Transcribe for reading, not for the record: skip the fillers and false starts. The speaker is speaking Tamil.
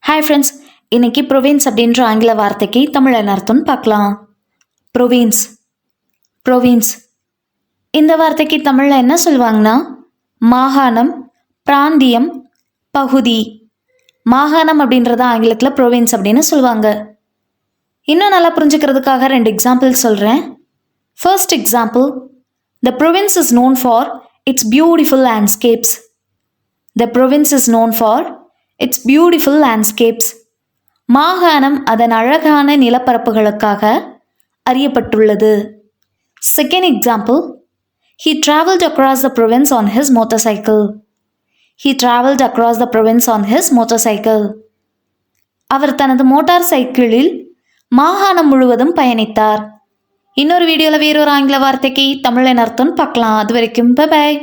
ஹாய் ஃப்ரெண்ட்ஸ், இன்னைக்கு ப்ரொவின்ஸ் அப்படின்ற ஆங்கில வார்த்தைக்கு தமிழில் அர்த்தம்னு பார்க்கலாம். ப்ரொவின்ஸ் ப்ரொவின்ஸ் இந்த வார்த்தைக்கு தமிழில் என்ன சொல்லுவாங்கன்னா மாகாணம், பிராந்தியம், பகுதி. மாகாணம் அப்படின்றத ஆங்கிலத்தில் ப்ரொவின்ஸ் அப்படின்னு சொல்லுவாங்க. இன்னும் நல்லா புரிஞ்சுக்கிறதுக்காக 2 எக்ஸாம்பிள் சொல்கிறேன். First example, the province is known for its beautiful landscapes. The province is known for its beautiful landscapes. மாகாணம் அதன் அழகான நிலப்பரப்புகளுக்காக அறியப்பட்டுள்ளது. Second example, he traveled across the province on his motorcycle. He traveled across the province on his motorcycle. அவர் தனது மோட்டார் சைக்கிளில் மாகாணம் முழுவதும் பயணித்தார். இன்னொரு வீடியோவில் வேறொரு ஆங்கில வார்த்தைக்கு தமிழின் அர்த்தம் பார்க்கலாம். அது வரைக்கும் பை பாய்.